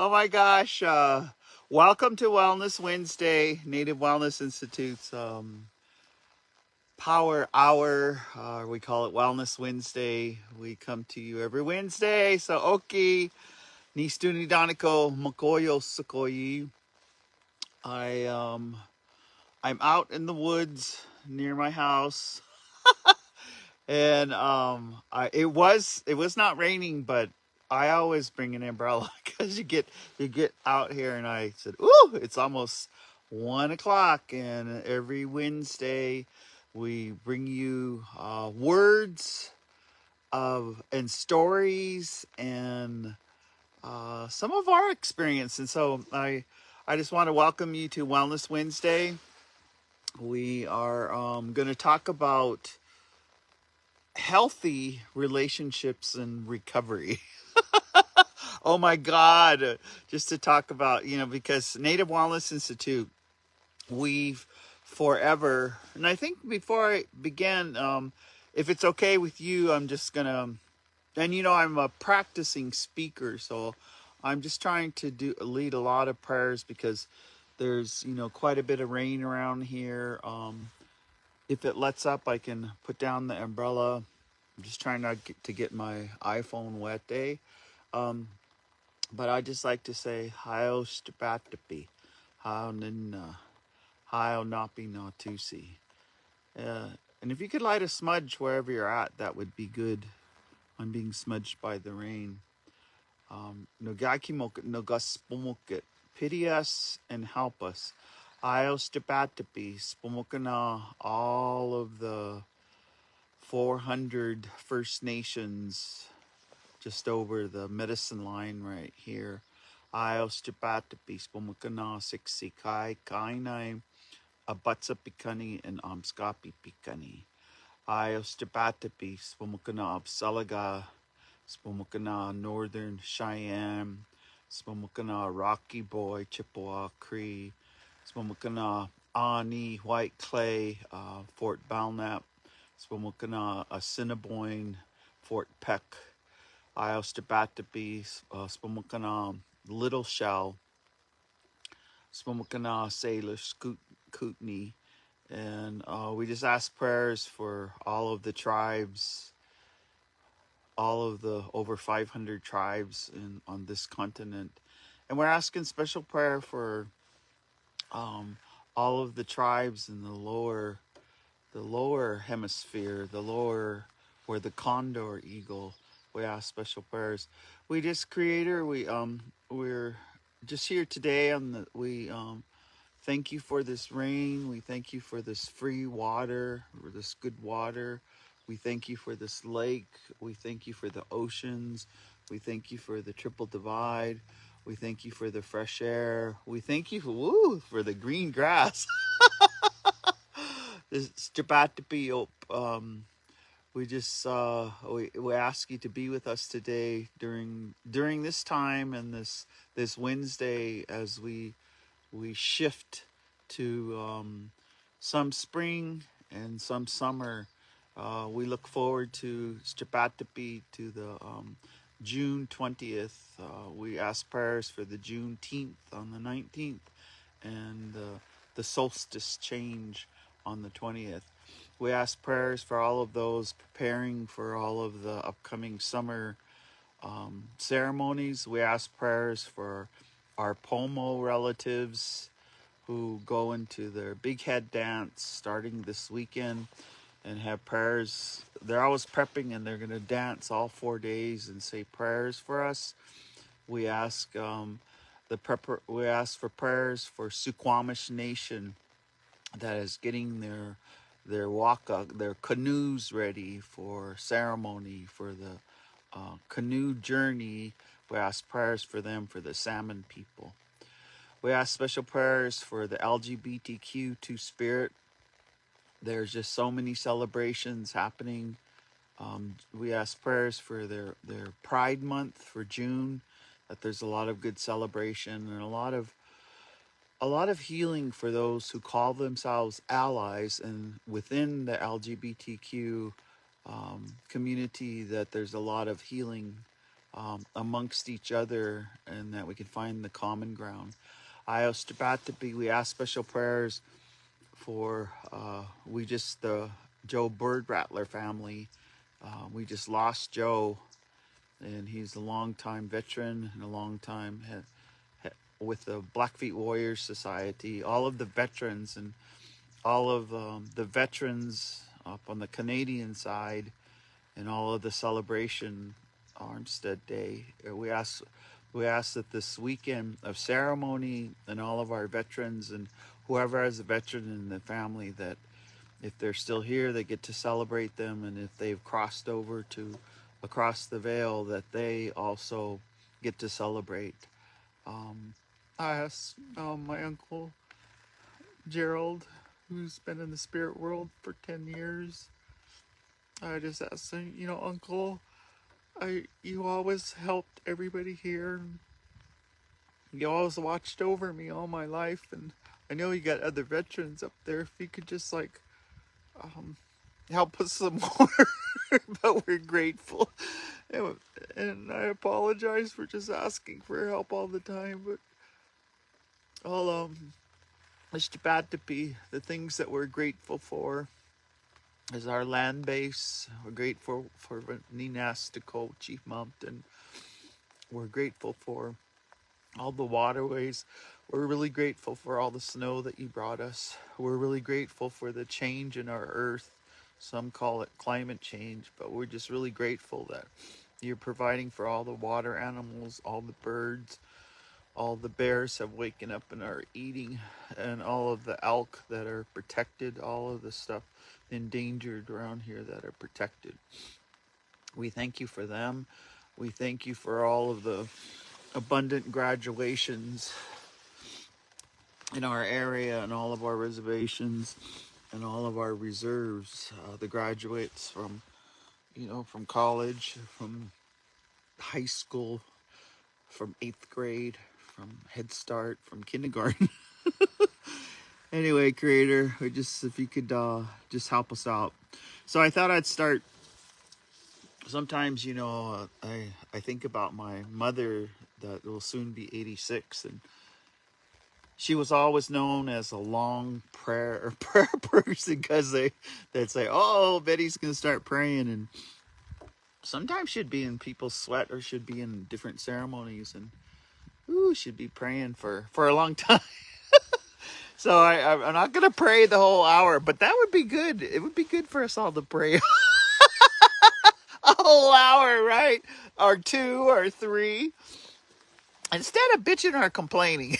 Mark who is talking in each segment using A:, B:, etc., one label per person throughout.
A: Oh my gosh. Welcome to Wellness Wednesday, Native Wellness Institute's Power Hour. We call it Wellness Wednesday. We come to you every Wednesday. So, Oki, ni stuni daniko makoyo sukoyi. I'm out in the woods near my house. And it was not raining, but I always bring an umbrella because you get out here, and I said, "Ooh, it's almost 1 o'clock." And every Wednesday, we bring you words of and stories and some of our experience. And so I just want to welcome you to Wellness Wednesday. We are going to talk about healthy relationships and recovery. Oh my God. Just to talk about, because Native Wellness Institute, we've forever, and I think before I began, if it's okay with you, I'm just going to, and I'm a practicing speaker, so I'm just trying to lead a lot of prayers because there's, quite a bit of rain around here. If it lets up, I can put down the umbrella. I'm just trying not to get my iPhone wet day. But I just like to say, Hio Stapatapi, Hio Nina, Hio Napi Natusi. And if you could light a smudge wherever you're at, that would be good. I'm being smudged by the rain. Nogakimoket, Nogaspomoket, pity us and help us. Hio Stapatapi, Spomokana, all of the 400 First Nations just over the medicine line right here. Ayos Japatapis, Pumukana, Siksikai, Kainai, Abatsa Pikani, and Amskapi Pikani. Ayos Japatapis, Pumukana, Absalaga, Spumukana, Northern Cheyenne, Spumukana, Rocky Boy, Chippewa Cree, Spumukana, Ani, White Clay, Fort Belknap, Spumukana, Assiniboine, Fort Peck, Iostabatapy, Spumukana, Little Shell, Spumukana, Salish, Kootenai, and we just ask prayers for all of the tribes, all of the over 500 tribes on this continent. And we're asking special prayer for all of the tribes in the lower hemisphere, the lower where the condor eagle. We ask special prayers. We just Creator, we're just here today we thank you for this rain. We thank you for this free water, or this good water. We thank you for this lake. We thank you for the oceans. We thank you for the triple divide. We thank you for the fresh air. We thank you for the green grass. This we just we ask you to be with us today during this time and this Wednesday as we shift to some spring and some summer. We look forward to Strapatapi, to the June 20th. We ask prayers for the Juneteenth on the 19th and the solstice change on the 20th. We ask prayers for all of those preparing for all of the upcoming summer ceremonies. We ask prayers for our Pomo relatives who go into their big head dance starting this weekend and have prayers. They're always prepping and they're going to dance all 4 days and say prayers for us. We ask we ask for prayers for Suquamish Nation that is getting their their canoes ready for ceremony for the canoe journey. We ask prayers for them, for the salmon people. We ask special prayers for the LGBTQ2 spirit. There's just so many celebrations happening. We ask prayers for their Pride Month for June, that there's a lot of good celebration and a lot of healing for those who call themselves allies, and within the LGBTQ community, that there's a lot of healing amongst each other, and that we can find the common ground. We ask special prayers for the Joe Bird Rattler family. We just lost Joe, and he's a long-time veteran and a long-time with the Blackfeet Warriors Society. All of the veterans and all of the veterans up on the Canadian side, and all of the celebration Armstead Day. We ask that this weekend of ceremony, and all of our veterans and whoever has a veteran in the family, that if they're still here, they get to celebrate them, and if they've crossed over to across the veil, that they also get to celebrate. I asked my uncle Gerald, who's been in the spirit world for 10 years. I just asked him, Uncle, you always helped everybody here. You always watched over me all my life, and I know you got other veterans up there. If you could just help us some more, but we're grateful. And I apologize for just asking for help all the time, but it's too bad to be the things that we're grateful for is our land base. We're grateful for Ninastiko, Chief Mountain. We're grateful for all the waterways. We're really grateful for all the snow that you brought us. We're really grateful for the change in our earth. Some call it climate change, but we're just really grateful that you're providing for all the water animals, all the birds, all the bears have waken up and are eating, and all of the elk that are protected, all of the stuff endangered around here that are protected. We thank you for them. We thank you for all of the abundant graduations in our area and all of our reservations and all of our reserves. The graduates from college, from high school, from 8th grade, from Head Start, from kindergarten. Anyway, Creator, if you could just help us out. So I thought I'd start. Sometimes, I think about my mother that will soon be 86, and she was always known as a long prayer person, because they'd say, "Oh, Betty's gonna start praying," and sometimes she'd be in people's sweat, or she'd be in different ceremonies, and she'd be praying for a long time. So I'm not gonna pray the whole hour, but that would be good. It would be good for us all to pray a whole hour, right? Or 2 or 3, instead of bitching or complaining.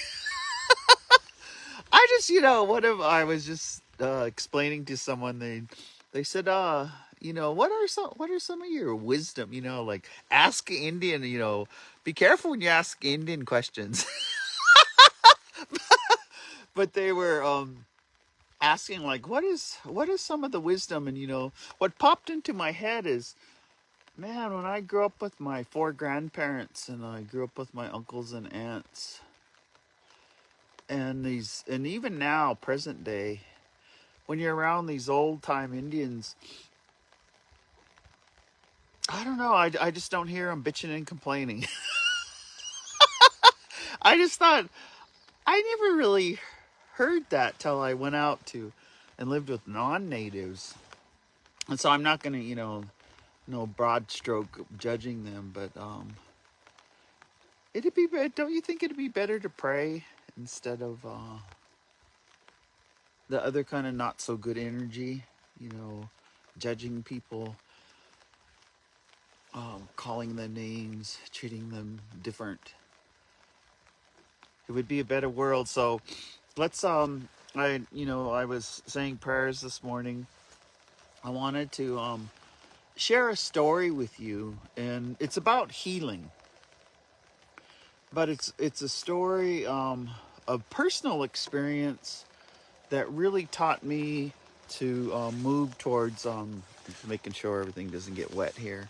A: I just, I was just explaining to someone, they said, what are some of your wisdom, like ask Indian, be careful when you ask Indian questions. But they were asking, like, what is some of the wisdom, and what popped into my head is, man, when I grew up with my 4 grandparents, and I grew up with my uncles and aunts, and even now, present day, when you're around these old time Indians, I don't know, I just don't hear them bitching and complaining. I just thought, I never really heard that till I went out to and lived with non-natives. And so I'm not going to, no broad stroke judging them, but don't you think it'd be better to pray instead of the other kind of not so good energy, judging people, calling them names, treating them different? It would be a better world. So let's I was saying prayers this morning. I wanted to share a story with you, and it's about healing, but it's a story of personal experience that really taught me to move towards making sure everything doesn't get wet here.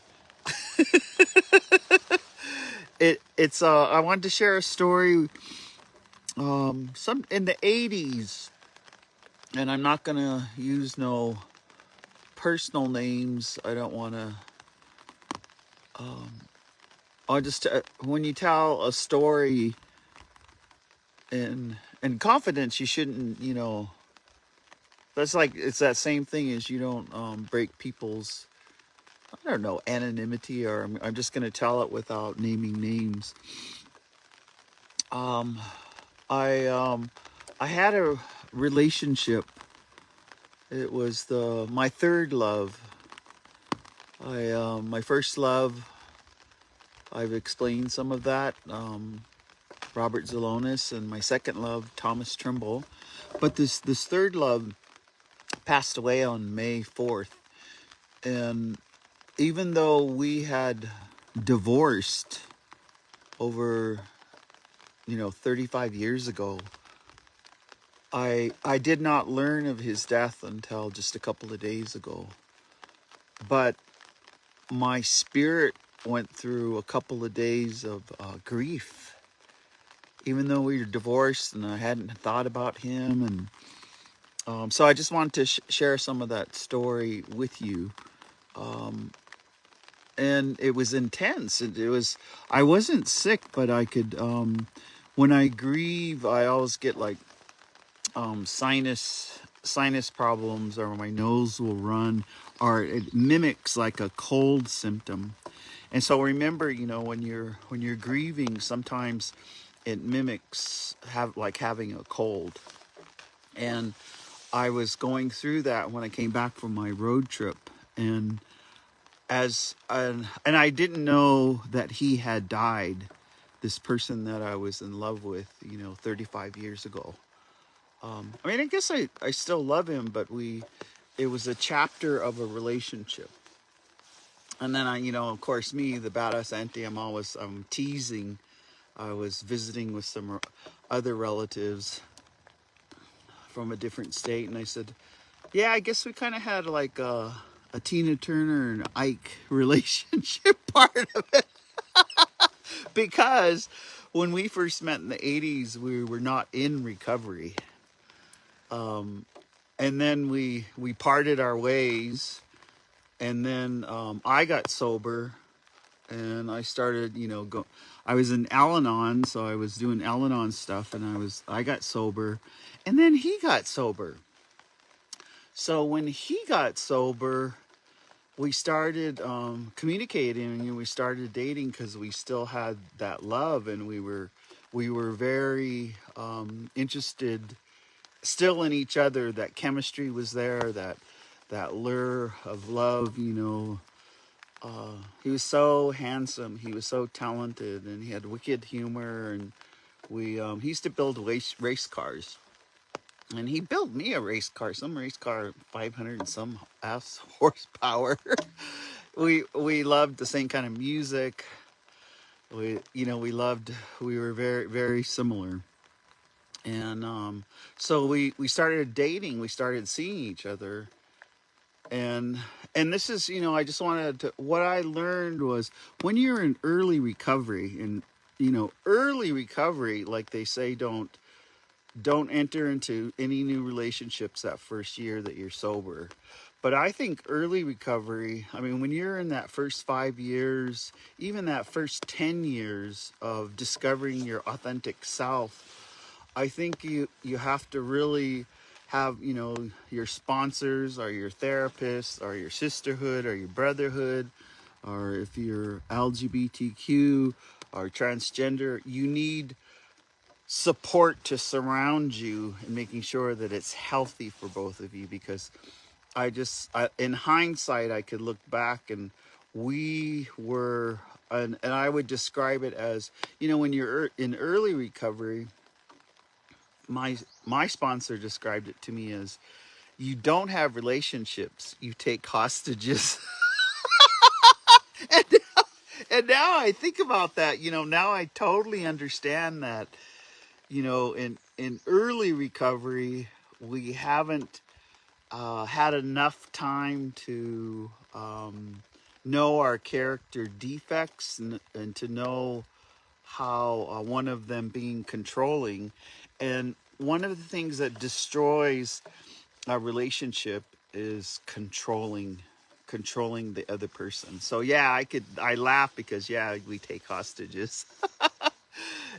A: I wanted to share a story some in the 80s, and I'm not gonna use no personal names. I don't want to I just when you tell a story in confidence, you shouldn't, that's like it's that same thing as you don't break people's, I don't know, anonymity, or I'm just going to tell it without naming names. Um, I had a relationship. It was the my third love. My first love. I've explained some of that. Robert Zelonis, and my second love, Thomas Trimble. But this third love passed away on May 4th, and even though we had divorced over 35 years ago, I did not learn of his death until just a couple of days ago. But my spirit went through a couple of days of grief, even though we were divorced and I hadn't thought about him. And so I just wanted to share some of that story with you. And it was intense. It was, I wasn't sick, but I could, when I grieve, I always get like sinus problems, or my nose will run, or it mimics like a cold symptom. And so remember, when you're grieving, sometimes it mimics having a cold. And I was going through that when I came back from my road trip, and and I didn't know that he had died, this person that I was in love with, 35 years ago. I mean, I guess I still love him, but it was a chapter of a relationship. And then of course, me, the badass auntie, I'm teasing. I was visiting with some other relatives from a different state, and I said, yeah, I guess we kind of had like a Tina Turner and Ike relationship part of it. Because when we first met in the 80s, we were not in recovery. And then we parted our ways. And then I got sober, and I started, I was in Al-Anon, so I was doing Al-Anon stuff, and I got sober. And then he got sober. So when he got sober, we started communicating, and we started dating because we still had that love, and we were very interested still in each other. That chemistry was there, that lure of love. He was so handsome, he was so talented, and he had wicked humor. And he used to build race cars. And he built me a race car, some race car, 500 and some horsepower. We loved the same kind of music. We were very, very similar. And so we started dating, we started seeing each other. And this is, I just wanted to, what I learned was, when you're in early recovery, and early recovery, like they say, don't enter into any new relationships that first year that you're sober. But I think early recovery, I mean, when you're in that first 5 years, even that first 10 years of discovering your authentic self, I think you have to really have, your sponsors, or your therapist, or your sisterhood, or your brotherhood, or if you're LGBTQ or transgender, you need support to surround you, and making sure that it's healthy for both of you. Because in hindsight, I could look back, and we were, and I would describe it as, when you're in early recovery, my sponsor described it to me as, you don't have relationships, you take hostages. and, and now I think about that, now I totally understand that. In early recovery, we haven't had enough time to know our character defects, and to know how one of them being controlling. And one of the things that destroys a relationship is controlling controlling the other person. So yeah, I laugh because yeah, we take hostages.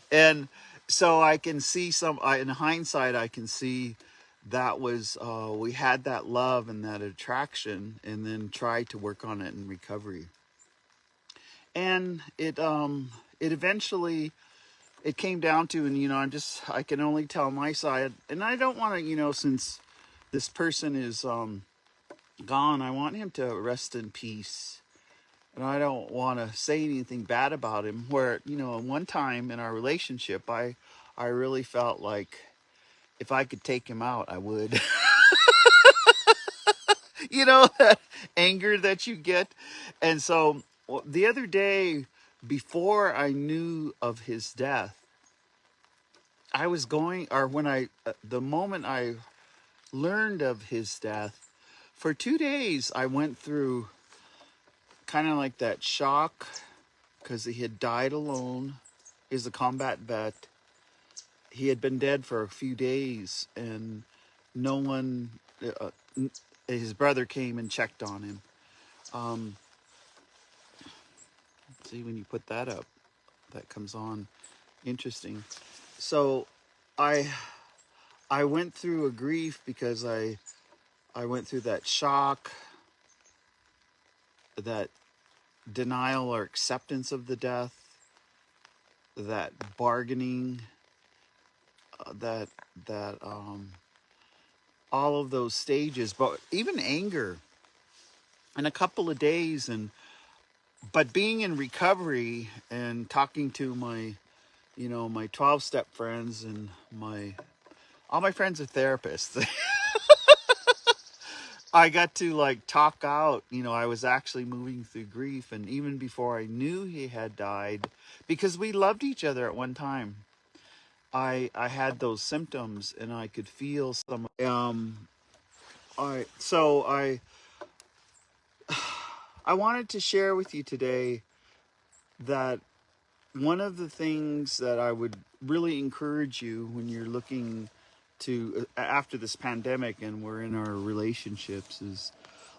A: And so I can see in hindsight, I can see that was, we had that love and that attraction, and then tried to work on it in recovery. And it eventually, it came down to, and I can only tell my side, and I don't want to, since this person is gone, I want him to rest in peace. And I don't want to say anything bad about him. Where, one time in our relationship, I really felt like if I could take him out, I would. That anger that you get. And so the other day, before I knew of his death, I was going, or when the moment I learned of his death, for 2 days, I went through kind of like that shock because he had died alone. He's a combat vet. He had been dead for a few days, and no one, his brother came and checked on him. See, when you put that up, that comes on. Interesting. So I I went through a grief because I went through that shock, that denial or acceptance of the death, that bargaining, that all of those stages, but even anger in a couple of days. But being in recovery and talking to my 12-step friends, and all my friends are therapists. I got to like talk out, I was actually moving through grief. And even before I knew he had died, because we loved each other at one time, I had those symptoms, and I could feel some, I wanted to share with you today that one of the things that I would really encourage you when you're looking to, after this pandemic and we're in our relationships, is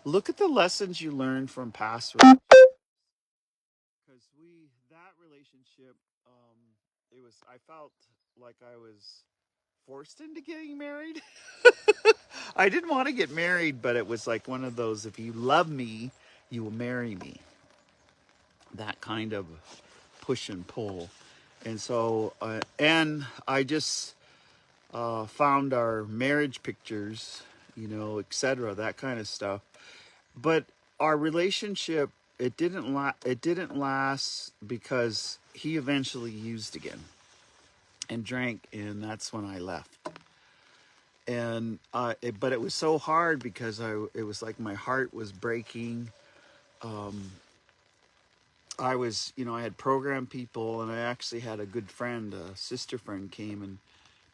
A: look at the lessons you learned from past relationships. Because that relationship, I felt like I was forced into getting married. I didn't want to get married, but it was like one of those, if you love me, you will marry me. That kind of push and pull. And so, and I just found our marriage pictures, etc., that kind of stuff. But our relationship, it didn't last because he eventually used again and drank, and that's when I left. And but it was so hard because it was like my heart was breaking. I had program people, and I actually had a good friend, a sister friend, came and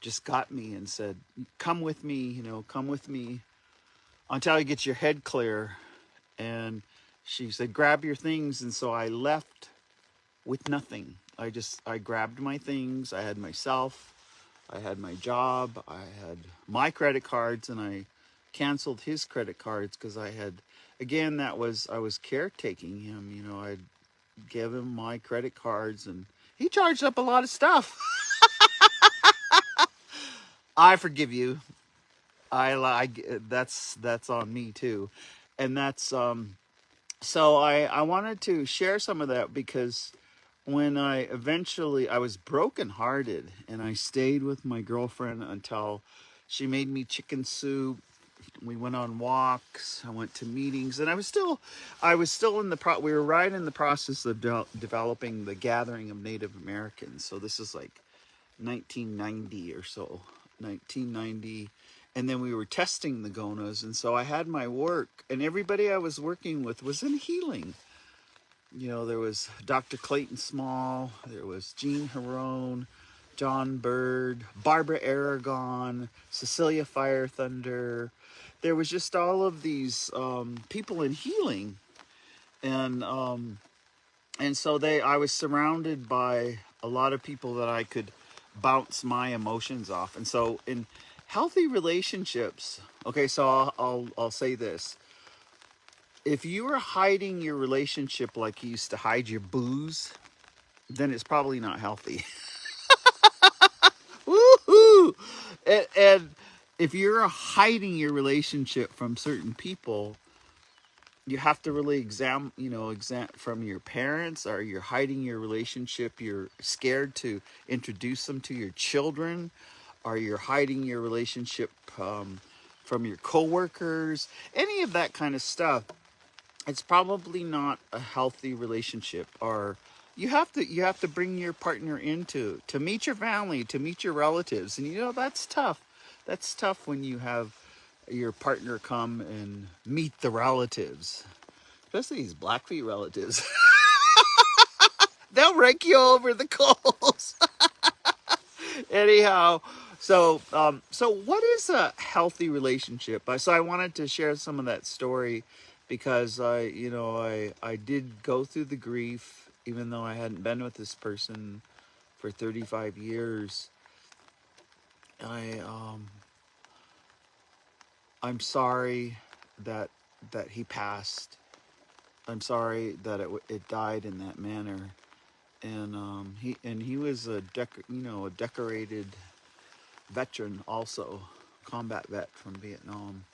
A: just got me and said, come with me, come with me until you get your head clear. And she said, grab your things. And so I left with nothing. I grabbed my things. I had myself, I had my job, I had my credit cards, and I canceled his credit cards because I was caretaking him. I'd give him my credit cards, and he charged up a lot of stuff. I forgive you. That's on me too. And that's so I wanted to share some of that because when I was brokenhearted, and I stayed with my girlfriend until she made me chicken soup. We went on walks. I went to meetings, and I was still in we were right in the process of developing the Gathering of Native Americans. So this is like 1990 or so, 1990. And then we were testing the Gonas. And so I had my work, and everybody I was working with was in healing. There was Dr. Clayton Small, there was Jean Harone, John Bird, Barbara Aragon, Cecilia Fire Thunder. There was just all of these people in healing. And so I was surrounded by a lot of people that I could bounce my emotions off. And so in healthy relationships, okay, so I'll say this. if you are hiding your relationship like you used to hide your booze, then it's probably not healthy. Woohoo! And if you're hiding your relationship from certain people, you have to really exam from your parents, or you're hiding your relationship, you're scared to introduce them to your children, or you're hiding your relationship from your coworkers, any of that kind of stuff. It's probably not a healthy relationship. Or you have to bring your partner into to meet your family, to meet your relatives, and that's tough. That's tough when you have your partner come and meet the relatives, especially these Blackfeet relatives. They'll rake you over the coals. Anyhow, so what is a healthy relationship? So I wanted to share some of that story because I did go through the grief, even though I hadn't been with this person for 35 years. I I'm sorry that he passed. I'm sorry that it died in that manner. And he was a decorated veteran, also combat vet from Vietnam.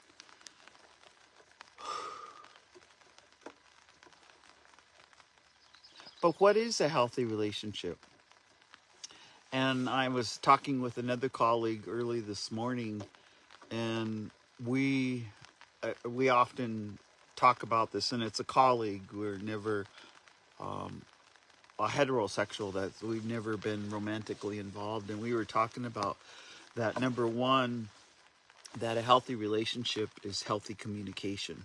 A: But what is a healthy relationship? And I was talking with another colleague early this morning, and we often talk about this, and it's a colleague. We're never a heterosexual, that we've never been romantically involved, and we were talking about that. Number one, that a healthy relationship is healthy communication,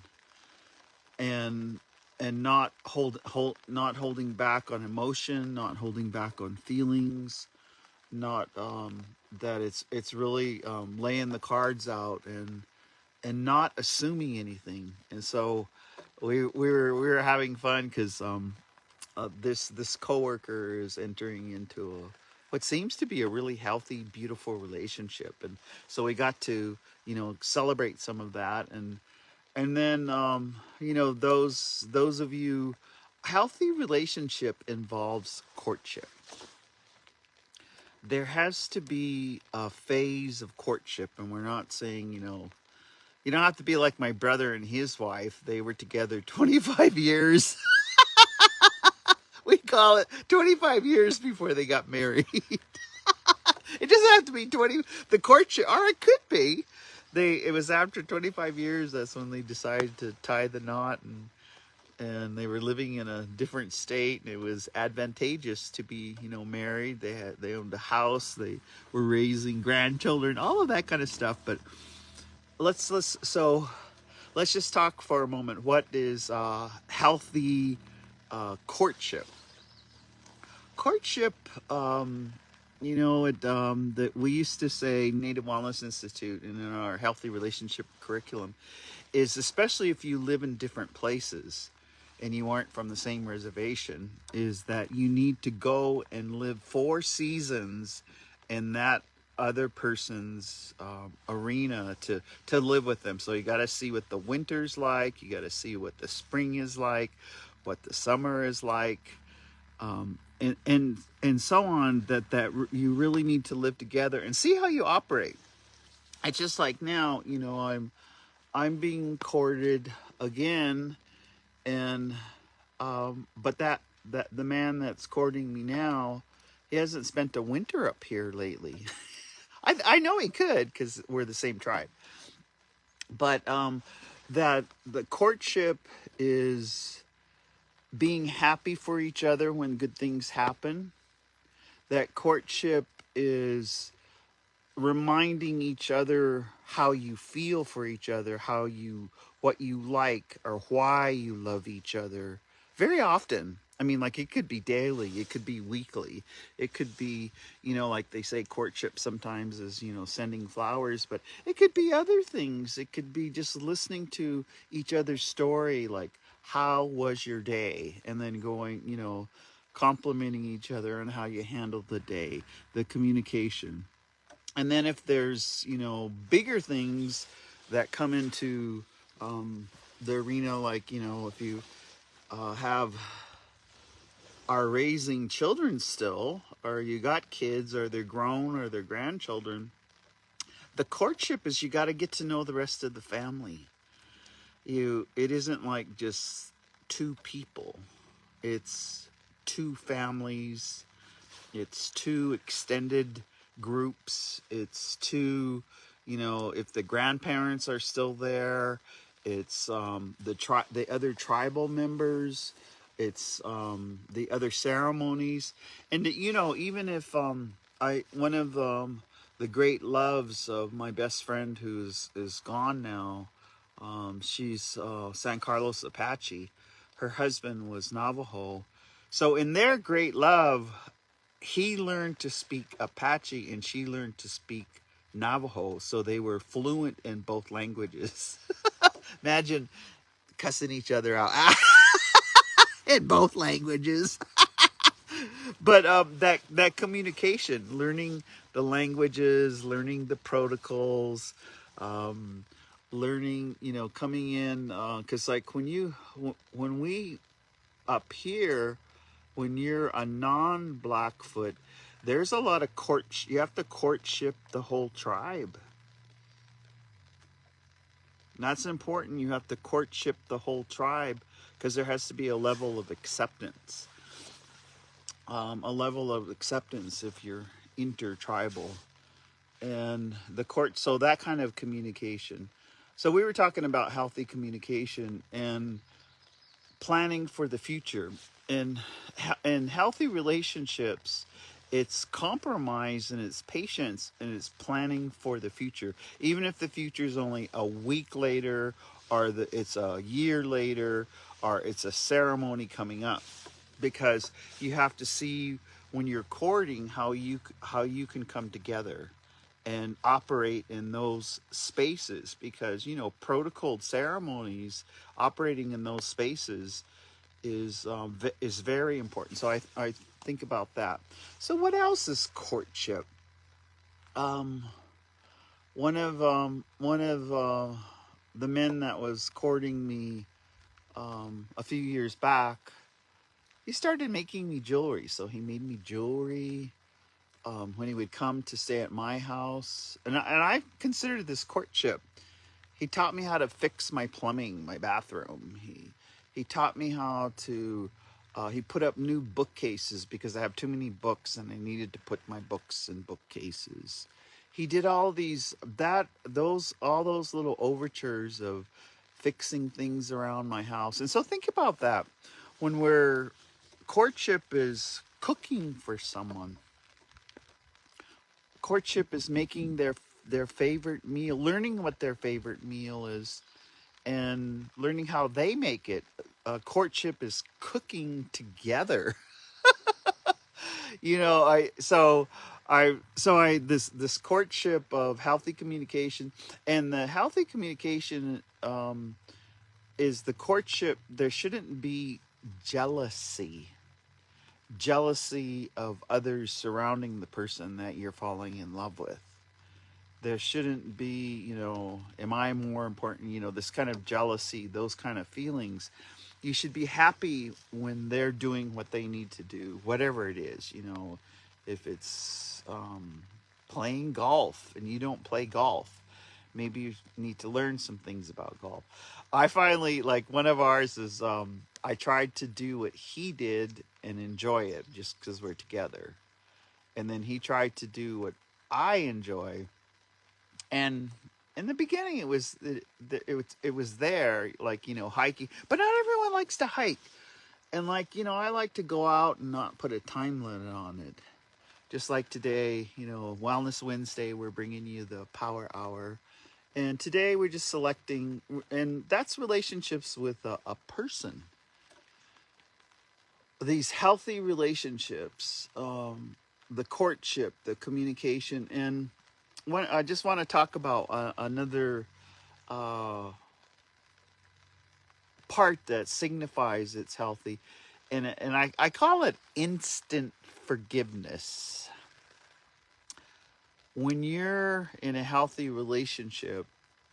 A: and not holding back on emotion, not holding back on feelings, not that it's really laying the cards out, and not assuming anything. And so we were having fun because this coworker is entering into what seems to be a really healthy, beautiful relationship, and so we got to celebrate some of that. And then those of you, healthy relationship involves courtship. There has to be a phase of courtship, and we're not saying you don't have to be like my brother and his wife. They were together 25 years. We call it 25 years before they got married. It doesn't have to be 20, the courtship, or it could be. It was after 25 years, that's when they decided to tie the knot, and they were living in a different state, and it was advantageous to be married. They owned a house, they were raising grandchildren, all of that kind of stuff. But let's just talk for a moment. What is healthy courtship? Courtship, that we used to say, Native Wellness Institute, and in our healthy relationship curriculum, is especially if you live in different places and you aren't from the same reservation, is that you need to go and live 4 seasons in that other person's arena to live with them. So you got to see what the winter's like, you got to see what the spring is like, what the summer is like, and so on. That you really need to live together and see how you operate. It's just like now, I'm being courted again, and but that the man that's courting me now, he hasn't spent a winter up here lately. I know he could because we're the same tribe, but that the courtship is being happy for each other when good things happen. That courtship is reminding each other how you feel for each other, what you like, or why you love each other. Very often. I mean, like, it could be daily, it could be weekly, it could be, like they say, courtship sometimes is, sending flowers, but it could be other things. It could be just listening to each other's story, like, how was your day? And then going, complimenting each other on how you handled the day, the communication. And then if there's bigger things that come into the arena, like, if you have are raising children still, or you got kids, or they're grown, or they're grandchildren, the courtship is you got to get to know the rest of the family. It isn't like just two people. It's two families. It's two extended groups. It's two, if the grandparents are still there, it's the other tribal members. It's the other ceremonies, and even if I one of the great loves of my best friend who's is gone now. She's San Carlos Apache. Her husband was Navajo. So in their great love, he learned to speak Apache and she learned to speak Navajo. So they were fluent in both languages. Imagine cussing each other out in both languages. But that communication, learning the languages, learning the protocols, um, learning, coming in, because like when we up here, when you're a non-Blackfoot, there's a lot of you have to courtship the whole tribe. And that's important. You have to courtship the whole tribe because there has to be a level of acceptance. A level of acceptance if you're intertribal. And so that kind of communication. So we were talking about healthy communication and planning for the future. And in healthy relationships, it's compromise and it's patience and it's planning for the future. Even if the future is only a week later, or it's a year later, or it's a ceremony coming up, because you have to see when you're courting how you can come together and operate in those spaces, because protocol ceremonies, operating in those spaces is very important. So I think about that. So what else is courtship? Um, one of the men that was courting me a few years back, he started making me jewelry. So he made me jewelry when he would come to stay at my house, and I considered this courtship. He taught me how to fix my plumbing, my bathroom. He taught me how to. He put up new bookcases because I have too many books and I needed to put my books in bookcases. He did all those little overtures of fixing things around my house. And so think about that. When courtship is cooking for someone. Courtship is making their favorite meal, learning what their favorite meal is, and learning how they make it. Courtship is cooking together. This courtship of healthy communication, and the healthy communication is the courtship. There shouldn't be jealousy of others surrounding the person that you're falling in love with. There shouldn't be, am I more important, this kind of jealousy, those kind of feelings. You should be happy when they're doing what they need to do, whatever it is, if it's playing golf and you don't play golf, maybe you need to learn some things about golf. I finally, like, one of ours is, I tried to do what he did and enjoy it just because we're together. And then he tried to do what I enjoy. And in the beginning, it was there, like, hiking. But not everyone likes to hike. And, like, I like to go out and not put a time limit on it. Just like today, Wellness Wednesday, we're bringing you the Power Hour. And today we're just selecting, and that's relationships with a person. These healthy relationships, the courtship, the communication, and I just want to talk about another part that signifies it's healthy, and I call it instant forgiveness. When you're in a healthy relationship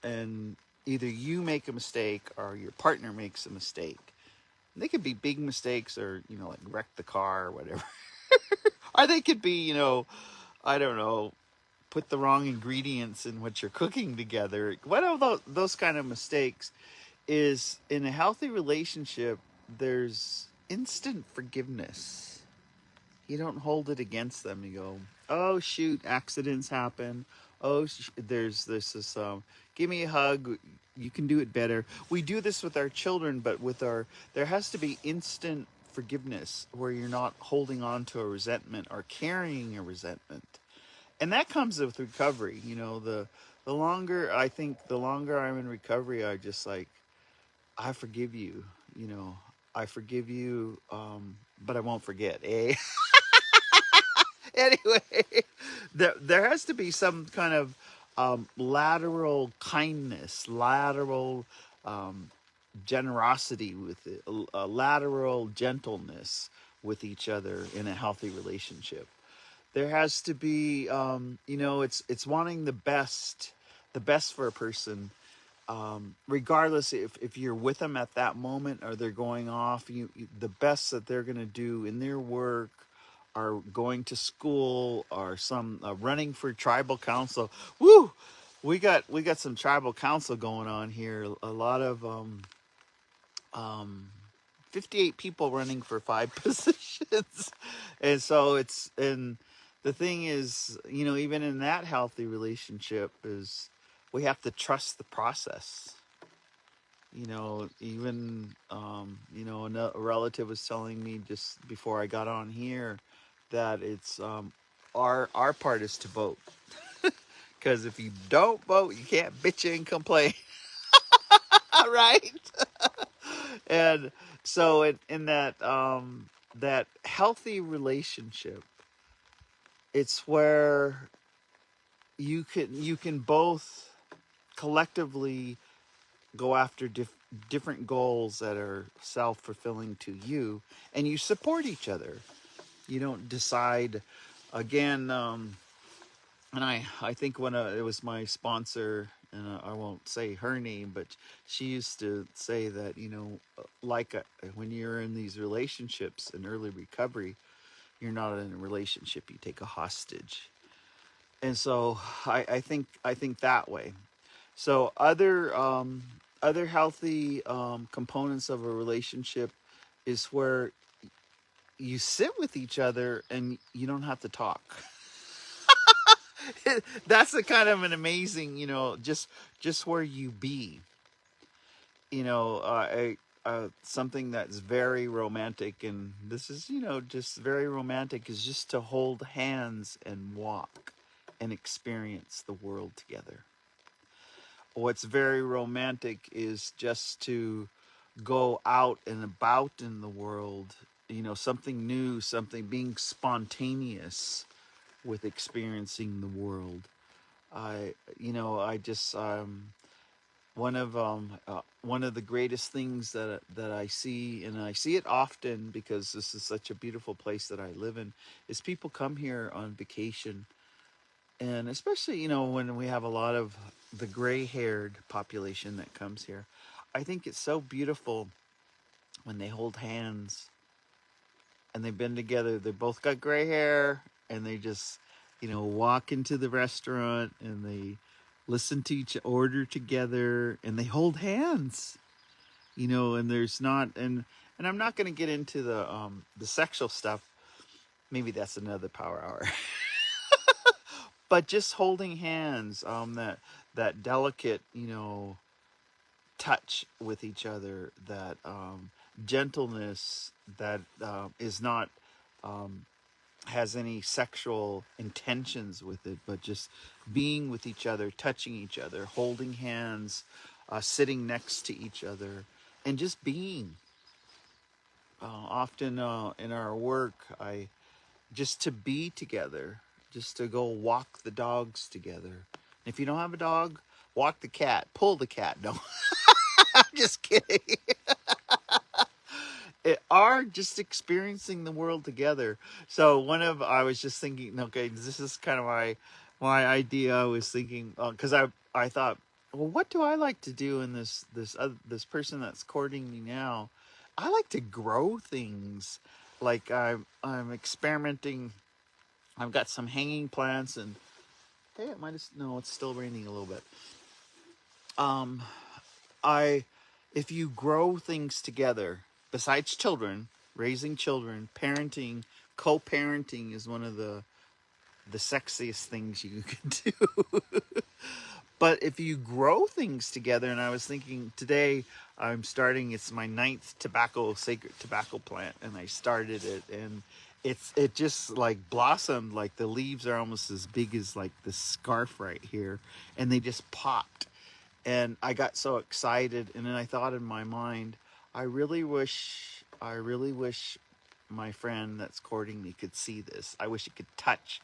A: and either you make a mistake or your partner makes a mistake. They could be big mistakes, or like wreck the car or whatever. Or they could be, I don't know, put the wrong ingredients in what you're cooking together. One of those kind of mistakes is, in a healthy relationship, there's instant forgiveness. You don't hold it against them. You go, oh shoot, accidents happen. Oh, there's this. Give me a hug. You can do it better. We do this with our children, but there has to be instant forgiveness where you're not holding on to a resentment or carrying a resentment, and that comes with recovery. The longer the longer I'm in recovery, I just like, I forgive you. You know, I forgive you, but I won't forget. Eh? Anyway, there has to be some kind of lateral kindness, lateral generosity with it, a lateral gentleness with each other in a healthy relationship. There has to be, it's wanting the best for a person, regardless if you're with them at that moment or they're going off. The best that they're going to do in their work, are going to school, or some running for tribal council. Woo! We got some tribal council going on here. A lot of um, 58 people running for 5 positions, and so the thing is, even in that healthy relationship, is we have to trust the process. Even a relative was telling me just before I got on here that it's our part is to vote, because if you don't vote, you can't bitch and complain. Right? And so in that healthy relationship, it's where you can both collectively go after different goals that are self-fulfilling to you, and you support each other. You don't decide, again, and I think when it was my sponsor, and I won't say her name, but she used to say that, like when you're in these relationships in early recovery, you're not in a relationship, you take a hostage. And so I think that way. So other healthy components of a relationship is where you sit with each other and you don't have to talk. That's a kind of an amazing, just where you be. Something that's very romantic, and this is, just very romantic, is just to hold hands and walk and experience the world together. What's very romantic is just to go out and about in the world, something new, something, being spontaneous with experiencing the world. I just one of the greatest things that I see, and I see it often because this is such a beautiful place that I live in, is people come here on vacation, and especially when we have a lot of the gray-haired population that comes here. I think it's so beautiful when they hold hands and they've been together. They both got gray hair, and they just, walk into the restaurant and they listen to each order together and they hold hands. And there's not, and I'm not going to get into the sexual stuff. Maybe that's another power hour. But just holding hands, that delicate, touch with each other, that gentleness that is not has any sexual intentions with it, but just being with each other, touching each other, holding hands, sitting next to each other, and just being. Often in our work, just to be together, just to go walk the dogs together. If you don't have a dog, walk the cat, pull the cat. No, I'm just kidding. Are just experiencing the world together. So I was just thinking, okay, this is kind of my idea. I was thinking, because I thought, well, what do I like to do in this person that's courting me now? I like to grow things. Like I'm experimenting. I've got some hanging plants, and hey, it might have, no, it's still raining a little bit. Um, I if you grow things together, besides children, raising children, parenting, co-parenting is one of the sexiest things you can do. But if you grow things together, and I was thinking today, I'm starting. It's my ninth sacred tobacco plant, and I started it, and it just like blossomed. Like the leaves are almost as big as like the scarf right here, and they just popped, and I got so excited. And then I thought in my mind, I really wish my friend that's courting me could see this. I wish it could touch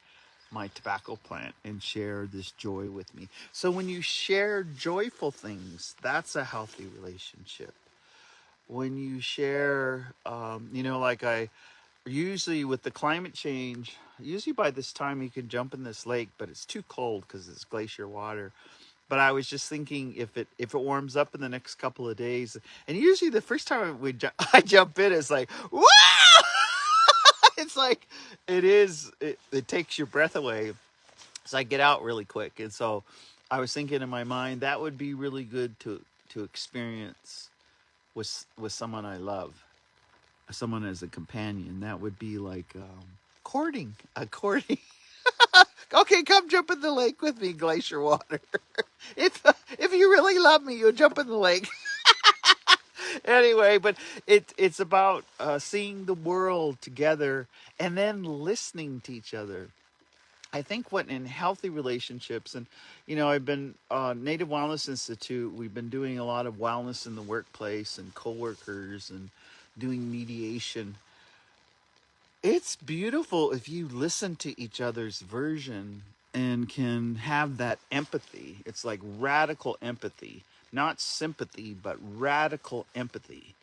A: my tobacco plant and share this joy with me. So when you share joyful things, that's a healthy relationship. When you share, like I usually with the climate change, usually by this time you can jump in this lake, but it's too cold because it's glacier water. But I was just thinking if it warms up in the next couple of days, and usually the first time I jump in, it's like wow, it's like it takes your breath away. So I get out really quick, and so I was thinking in my mind that would be really good to experience with someone I love, someone as a companion. That would be like courting. Okay, come jump in the lake with me, glacier water. if if you really love me, you'll jump in the lake. Anyway, but it's about seeing the world together and then listening to each other. I think what in healthy relationships, and I've been Native Wellness Institute. We've been doing a lot of wellness in the workplace and coworkers and doing mediation. It's beautiful if you listen to each other's version and can have that empathy. It's like radical empathy, not sympathy, but radical empathy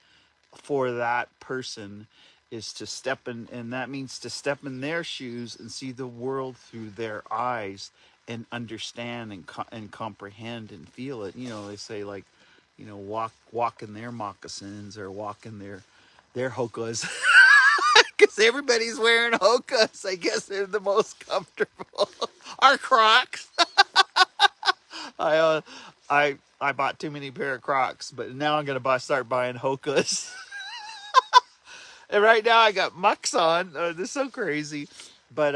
A: for that person is to step in, and that means to step in their shoes and see the world through their eyes and understand and comprehend and feel it. They say like, walk in their moccasins or walk in their hokas. Because everybody's wearing hokas. I guess they're the most comfortable. Our Crocs. I I bought too many pair of Crocs, but now I'm gonna start buying hokas. And right now I got mucks on. This is so crazy, but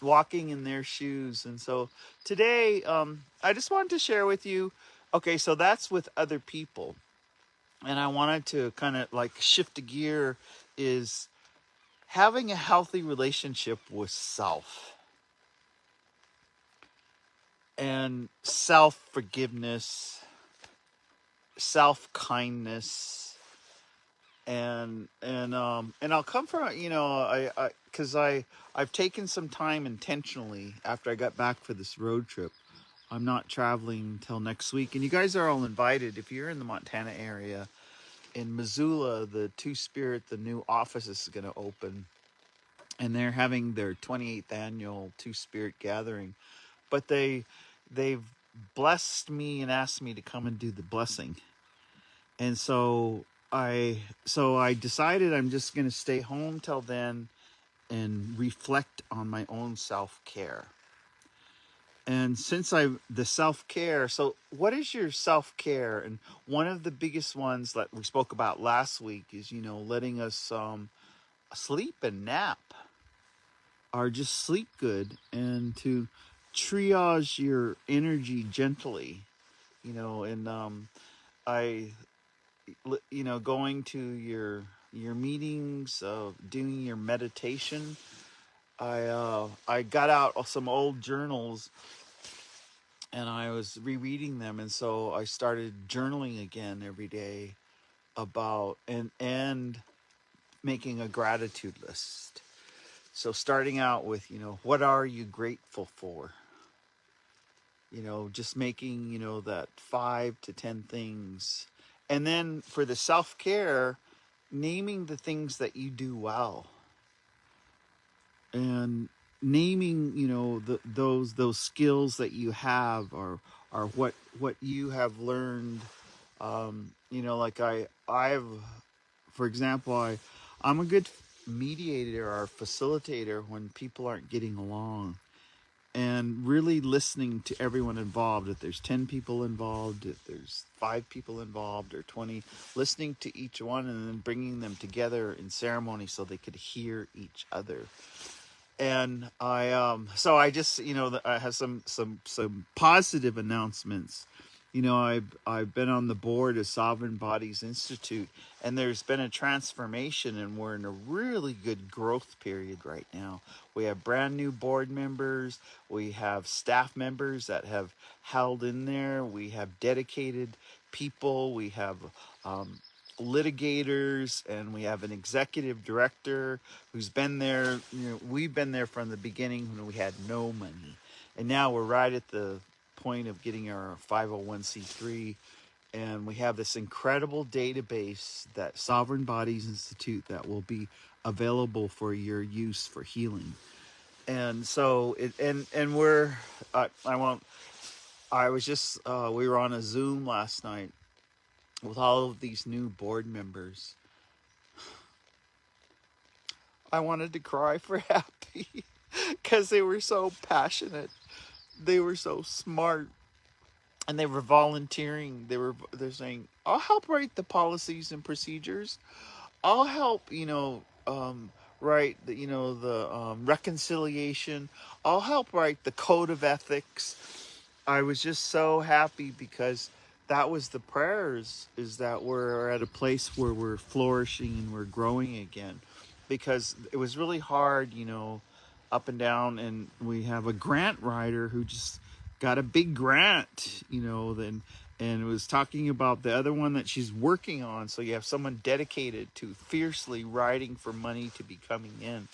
A: walking in their shoes. And so today, I just wanted to share with you. Okay, so that's with other people, and I wanted to kind of like shift a gear. Is having a healthy relationship with self and self forgiveness, self kindness, and I'll come from I because I've taken some time intentionally after I got back for this road trip. I'm not traveling till next week, and you guys are all invited if you're in the Montana area. In Missoula, the Two Spirit, the new office is going to open, and they're having their 28th annual Two Spirit gathering. But they've blessed me and asked me to come and do the blessing. And so I decided I'm just going to stay home till then and reflect on my own self-care. And since the self-care, so what is your self-care? And one of the biggest ones that we spoke about last week is, letting us sleep and nap, or just sleep good, and to triage your energy gently, and I going to your meetings, doing your meditation. I got out some old journals and I was rereading them, and so I started journaling again every day about and making a gratitude list. So starting out with what are you grateful for? Just making that 5 to 10 things, and then for the self-care, naming the things that you do well, and naming those skills that you have, or what you have learned. Like I've, for example, I'm a good mediator or facilitator when people aren't getting along, and really listening to everyone involved. If there's 10 people involved, if there's 5 people involved, or 20, listening to each one and then bringing them together in ceremony so they could hear each other. And so I just, I have some positive announcements. I've been on the board of Sovereign Bodies Institute, and there's been a transformation, and we're in a really good growth period right now. We have brand new board members. We have staff members that have held in there. We have dedicated people. We have litigators, and we have an executive director who's been there. We've been there from the beginning when we had no money, and now we're right at the point of getting our 501c3, and we have this incredible database, that Sovereign Bodies Institute, that will be available for your use for healing. And so we're I won't I was just we were on a Zoom last night with all of these new board members. I wanted to cry for happy because they were so passionate. They were so smart, and they were volunteering. They're saying, "I'll help write the policies and procedures. I'll help, write the reconciliation. I'll help write the code of ethics." I was just so happy because that was the prayers, is that we're at a place where we're flourishing and we're growing again, because it was really hard, up and down. And we have a grant writer who just got a big grant, then, and was talking about the other one that she's working on. So you have someone dedicated to fiercely writing for money to be coming in.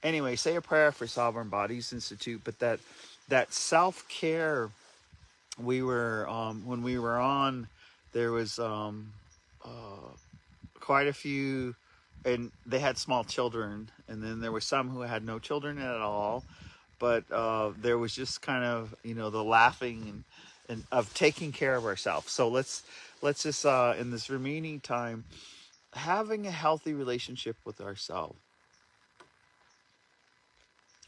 A: Anyway, say a prayer for Sovereign Bodies Institute. But that self-care, we were when we were on, there was quite a few, and they had small children, and then there were some who had no children at all. But there was just kind of, the laughing and of taking care of ourselves. So let's just in this remaining time, having a healthy relationship with ourselves.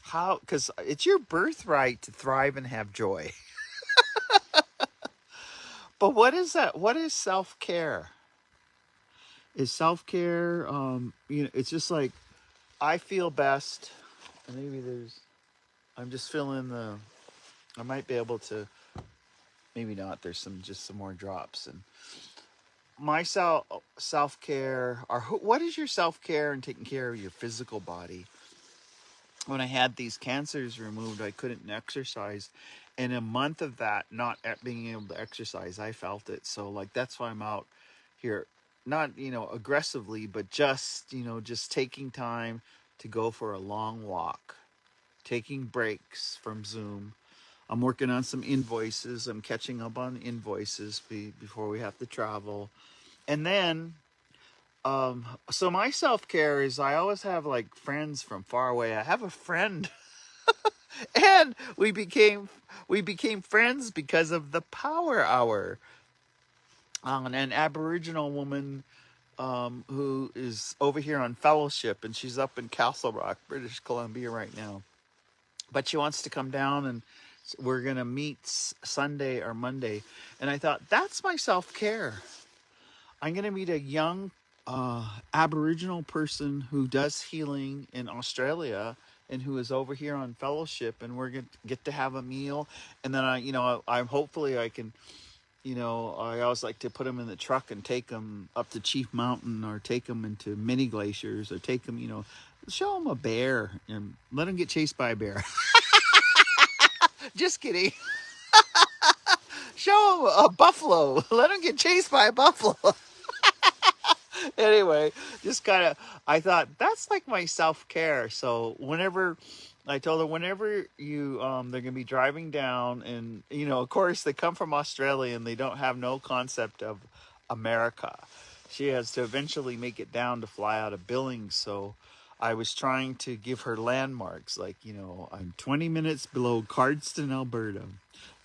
A: How? Because it's your birthright to thrive and have joy. But what is that? What is self-care? Is self-care, it's just like, I feel best, and I'm just feeling I might be able to, maybe not, there's some more drops. And my self-care, or what is your self-care and taking care of your physical body? When I had these cancers removed, I couldn't exercise. In a month of that, not being able to exercise, I felt it. So that's why I'm out here, not, aggressively, but just, just taking time to go for a long walk, taking breaks from Zoom. I'm working on some invoices. I'm catching up on invoices before we have to travel. And then, so my self-care is, I always have friends from far away. I have a friend and we became friends because of the Power Hour. An Aboriginal woman who is over here on fellowship, and she's up in Castle Rock, British Columbia right now. But she wants to come down, and we're going to meet Sunday or Monday. And I thought, that's my self-care. I'm going to meet a young Aboriginal person who does healing in Australia and who is over here on fellowship, and we're going to get to have a meal. And then I'm hopefully I can, I always like to put them in the truck and take them up to Chief Mountain, or take them into mini glaciers, or take them, show them a bear and let them get chased by a bear. Just kidding. Show them a buffalo. Let them get chased by a buffalo. Anyway, just kind of, I thought that's like my self-care. So I told her, whenever they're going to be driving down, and, of course they come from Australia and they don't have no concept of America. She has to eventually make it down to fly out of Billings. So I was trying to give her landmarks, I'm 20 minutes below Cardston, Alberta.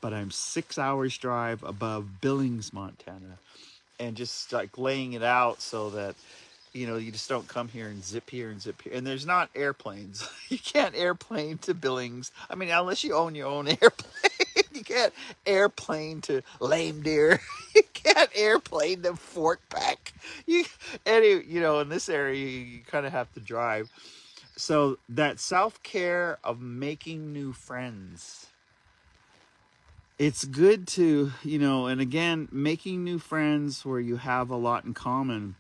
A: but I'm 6 hours drive above Billings, Montana, and just like laying it out so that you just don't come here and zip here and zip here. And there's not airplanes. You can't airplane to Billings. I mean, unless you own your own airplane. You can't airplane to Lame Deer. You can't airplane to Fort Peck. In this area, you kind of have to drive. So that self-care of making new friends, it's good to, and again, making new friends where you have a lot in common.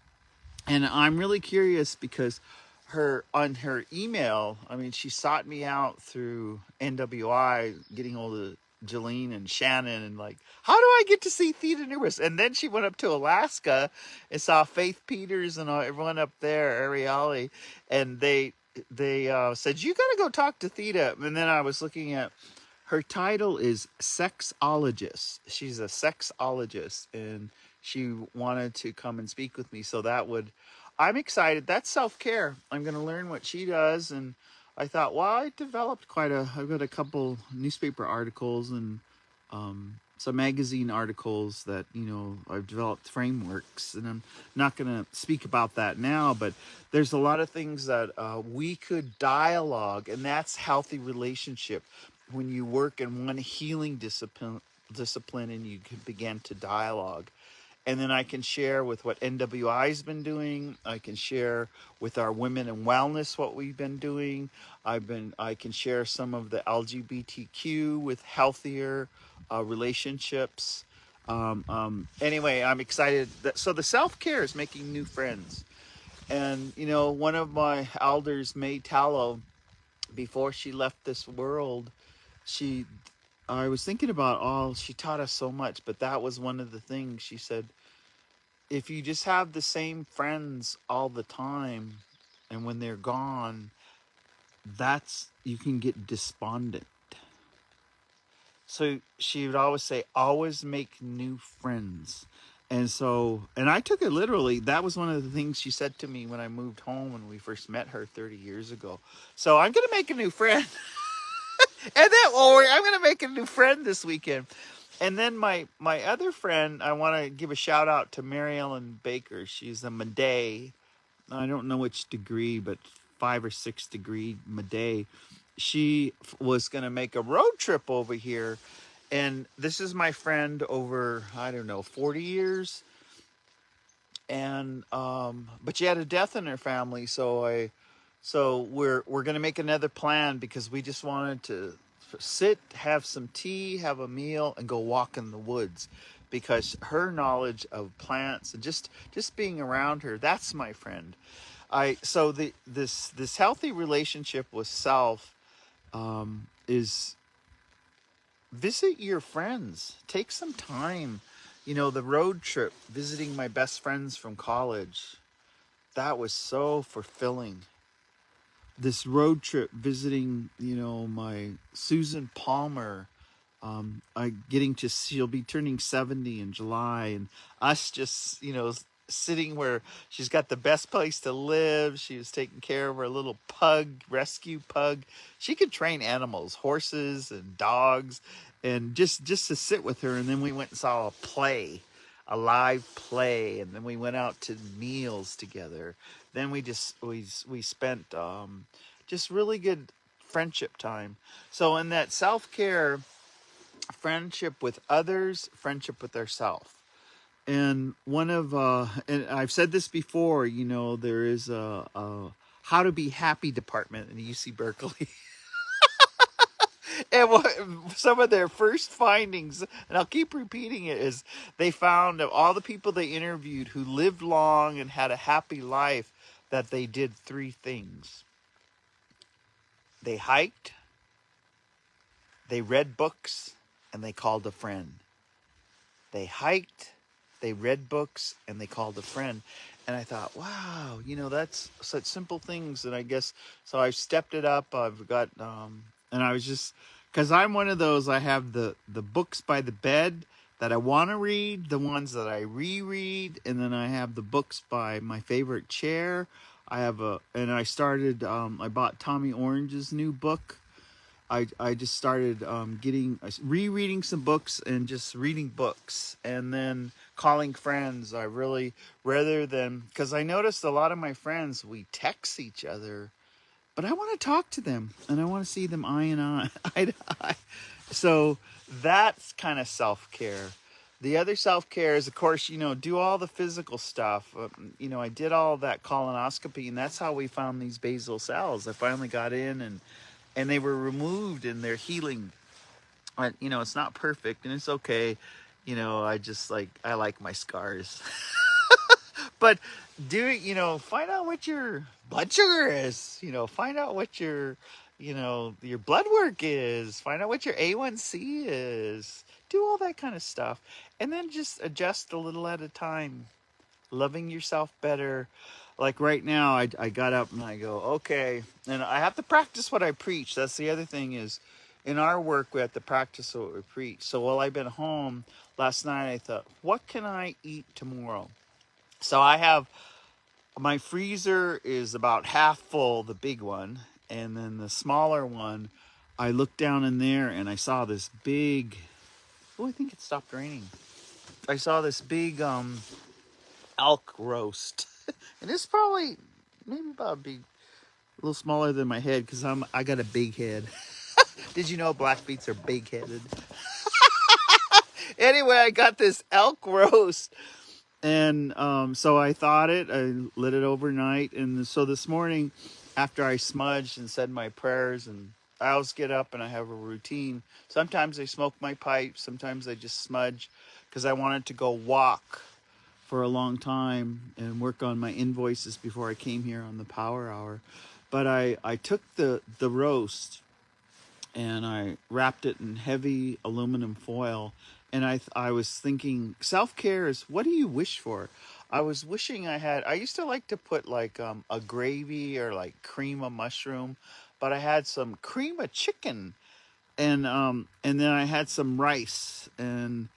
A: And I'm really curious because on her email, I mean, she sought me out through NWI, getting all the Jolene and Shannon, and like, how do I get to see Theda Newbers? And then she went up to Alaska and saw Faith Peters and everyone up there, Ariali, and they said, you got to go talk to Theda. And then I was looking at her title is sexologist. She's a sexologist, and she wanted to come and speak with me. So I'm excited. That's self-care. I'm going to learn what she does. And I thought, well, I've got a couple newspaper articles and some magazine articles that, I've developed frameworks, and I'm not going to speak about that now, but there's a lot of things that we could dialogue, and that's healthy relationship. When you work in one healing discipline and you can begin to dialogue. And then I can share with what NWI's been doing. I can share with our women in wellness what we've been doing. I can share some of the LGBTQ with healthier relationships. Anyway, I'm excited. So the self-care is making new friends. And, one of my elders, May Tallow, before she left this world, I was thinking about she taught us so much, but that was one of the things she said. If you just have the same friends all the time, and when they're gone, you can get despondent. So she would always say, always make new friends. And I took it literally. That was one of the things she said to me when I moved home when we first met her 30 years ago. So I'm going to make a new friend. And then, I'm going to make a new friend this weekend. And then my other friend, I want to give a shout out to Mary Ellen Baker. She's a Made. I don't know which degree, but 5 or 6 degree Made. She was going to make a road trip over here. And this is my friend over, 40 years. And, but she had a death in her family. So we're going to make another plan because we just wanted to sit, have some tea, have a meal, and go walk in the woods, because her knowledge of plants and just being around her, that's my friend. This healthy relationship with self is visit your friends. Take some time. The road trip, visiting my best friends from college, that was so fulfilling. This road trip visiting, my Susan Palmer, she'll be turning 70 in July, and us just, sitting where she's got the best place to live. She was taking care of her little rescue pug. She could train animals, horses and dogs, and just to sit with her. And then we went and saw a live play, and then we went out to meals together. Then we spent just really good friendship time. So in that self-care, friendship with others, friendship with ourselves. And and I've said this before, there is a how to be happy department in UC Berkeley. And some of their first findings, and I'll keep repeating it, is they found of all the people they interviewed who lived long and had a happy life, that they did 3 things. They hiked, they read books, and they called a friend. They hiked, they read books, and they called a friend. And I thought, wow, that's such simple things. And I guess, so I've stepped it up. I've got, and I was just, because I'm one of those, I have the books by the bed that I want to read, the ones that I reread, and then I have the books by my favorite chair. I bought Tommy Orange's new book. I just started rereading some books and just reading books, and then calling friends. I really, rather than, because I noticed a lot of my friends, we text each other, but I want to talk to them and I want to see them eye and eye, eye to eye. So that's kind of self-care. The other self-care is, of course, do all the physical stuff. I did all that colonoscopy, and that's how we found these basal cells. I finally got in, and they were removed, and they're healing. It's not perfect, and it's okay. I like my scars. But find out what your blood sugar is. Find out what your blood work is. Find out what your A1C is. Do all that kind of stuff. And then just adjust a little at a time. Loving yourself better. Like right now, I got up and I go, okay. And I have to practice what I preach. That's the other thing is, in our work, we have to practice what we preach. So while I've been home last night, I thought, what can I eat tomorrow? So I have, my freezer is about half full, the big one, and then the smaller one, I looked down in there and I saw this big, I think it stopped raining. I saw this big elk roast. And it's probably maybe about a little smaller than my head, because I got a big head. Did you know Blackfeets are big headed? Anyway, I got this elk roast. And so I thawed it. I lit it overnight. And so this morning, after I smudged and said my prayers, and I always get up and I have a routine. Sometimes I smoke my pipe. Sometimes I just smudge, because I wanted to go walk for a long time and work on my invoices before I came here on the Power Hour. But I took the roast and I wrapped it in heavy aluminum foil. And I was thinking, self-care is, what do you wish for? I was wishing I used to like to put like a gravy or like cream of mushroom, but I had some cream of chicken, and then I had some rice, and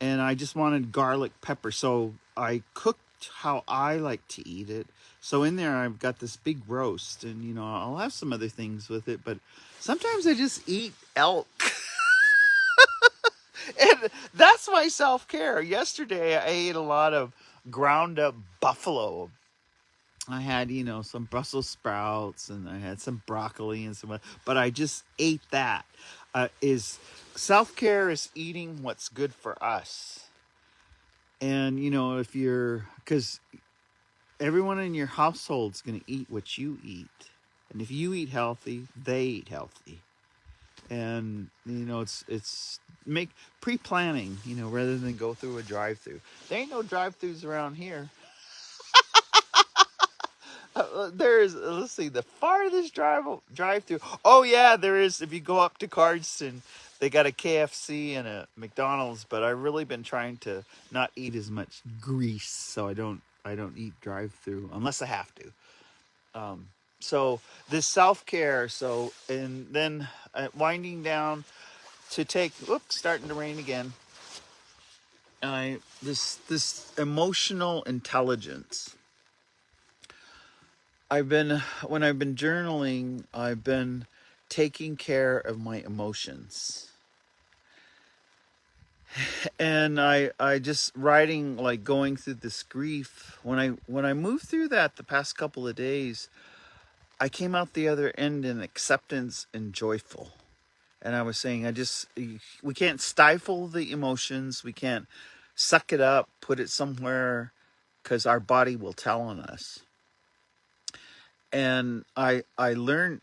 A: I just wanted garlic pepper. So I cooked how I like to eat it. So in there I've got this big roast, and I'll have some other things with it, but sometimes I just eat elk. And that's my self-care. Yesterday I ate a lot of ground up buffalo. I had, some Brussels sprouts, and I had some broccoli and some, but I just ate that. Is self-care is eating what's good for us. And, if because everyone in your household's going to eat what you eat. And if you eat healthy, they eat healthy. And, it's make pre-planning, rather than go through a drive-through. There ain't no drive-throughs around here. There's, let's see, the farthest drive-through. Oh yeah, there is. If you go up to Cardston, they got a KFC and a McDonald's. But I've really been trying to not eat as much grease, so I don't eat drive-through unless I have to. So this self-care. So, and then winding down to take. Whoops, starting to rain again. This emotional intelligence. When I've been journaling, I've been taking care of my emotions. And I just writing, like going through this grief. When I moved through that the past couple of days, I came out the other end in acceptance and joyful. And I was saying, we can't stifle the emotions. We can't suck it up, put it somewhere, because our body will tell on us. And I learned,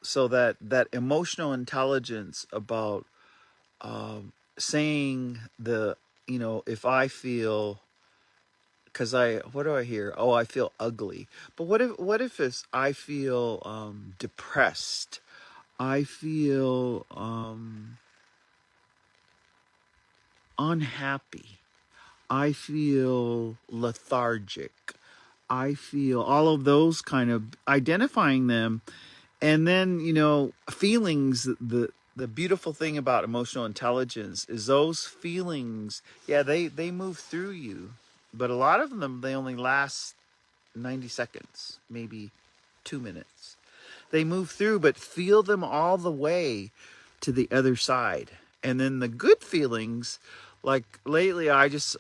A: so that emotional intelligence about saying if I feel, because what do I hear? Oh, I feel ugly. But what if it's, I feel depressed, I feel unhappy, I feel lethargic, I feel all of those, kind of identifying them. And then, feelings, the beautiful thing about emotional intelligence is those feelings, yeah, they move through you. But a lot of them, they only last 90 seconds, maybe 2 minutes. they move through, but feel them all the way to the other side. And then the good feelings, like lately, I've just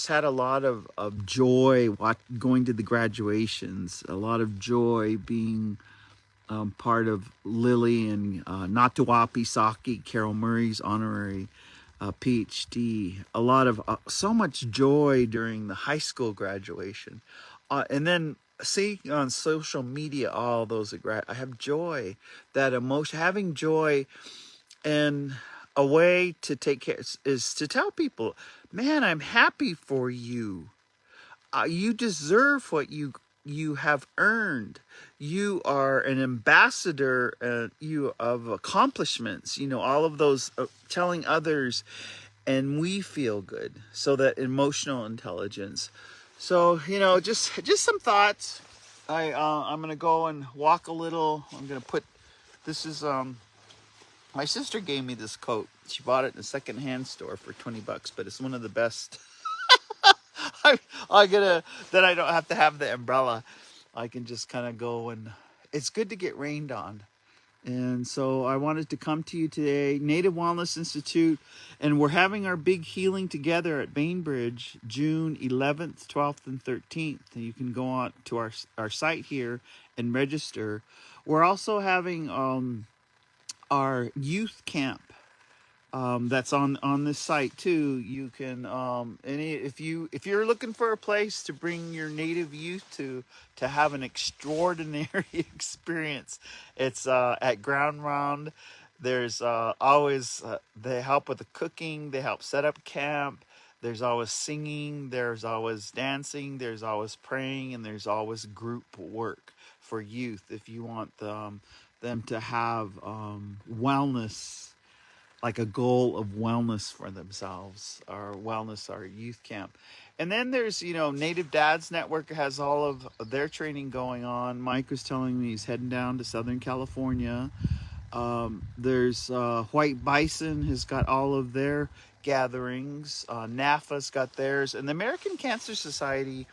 A: had a lot of joy going to the graduations, a lot of joy being part of Lily and Natuapi Saki, Carol Murray's honorary PhD. A lot of so much joy during the high school graduation, and then see on social media all those I have joy, that emotion, having joy, and a way to take care is to tell people, man, I'm happy for you. You deserve what you have earned. You are an ambassador, you of accomplishments. You know, all of those, telling others, and we feel good. So that emotional intelligence. So just some thoughts. I'm gonna go and walk a little. I'm gonna put this is my sister gave me this coat. She bought it in a secondhand store for $20, but it's one of the best. I gotta then I don't have to have the umbrella. I can just kind of go, and it's good to get rained on. And so I wanted to come to you today, Native Wellness Institute, and we're having our big healing together at Bainbridge, June 11th, 12th, and 13th. And you can go on to our site here and register. We're also having our youth camp, that's on this site too. You can if you're looking for a place to bring your native youth to have an extraordinary experience, it's at Ground Round. There's always they help with the cooking, they help set up camp. There's always singing, there's always dancing, there's always praying, and there's always group work for youth if you want them to have wellness, like a goal of wellness for themselves, or wellness, our youth camp. And then there's, Native Dads Network has all of their training going on. Mike was telling me he's heading down to Southern California. There's White Bison has got all of their gatherings. NAFA's got theirs. And the American Cancer Society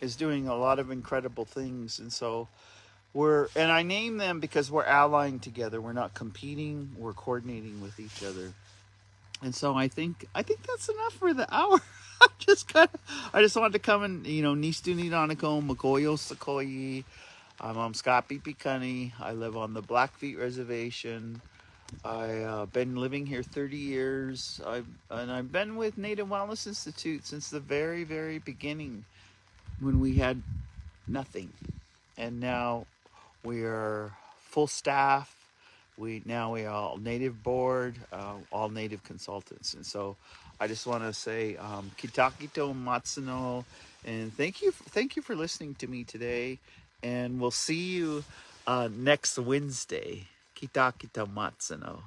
A: is doing a lot of incredible things. And so and I name them because we're allying together. We're not competing. We're coordinating with each other. And so I think that's enough for the hour. I just wanted to come and, Nistuni Donako, Makoyo Sakoyi. I'm Scott Pipikani. I live on the Blackfeet Reservation. I've been living here 30 years. I've been with Native Wellness Institute since the very, very beginning, when we had nothing. And now we are full staff. We are all native board, all native consultants. And so I just want to say kitakito matsuno, and thank you for listening to me today. And we'll see you next Wednesday. Kitakito matsuno.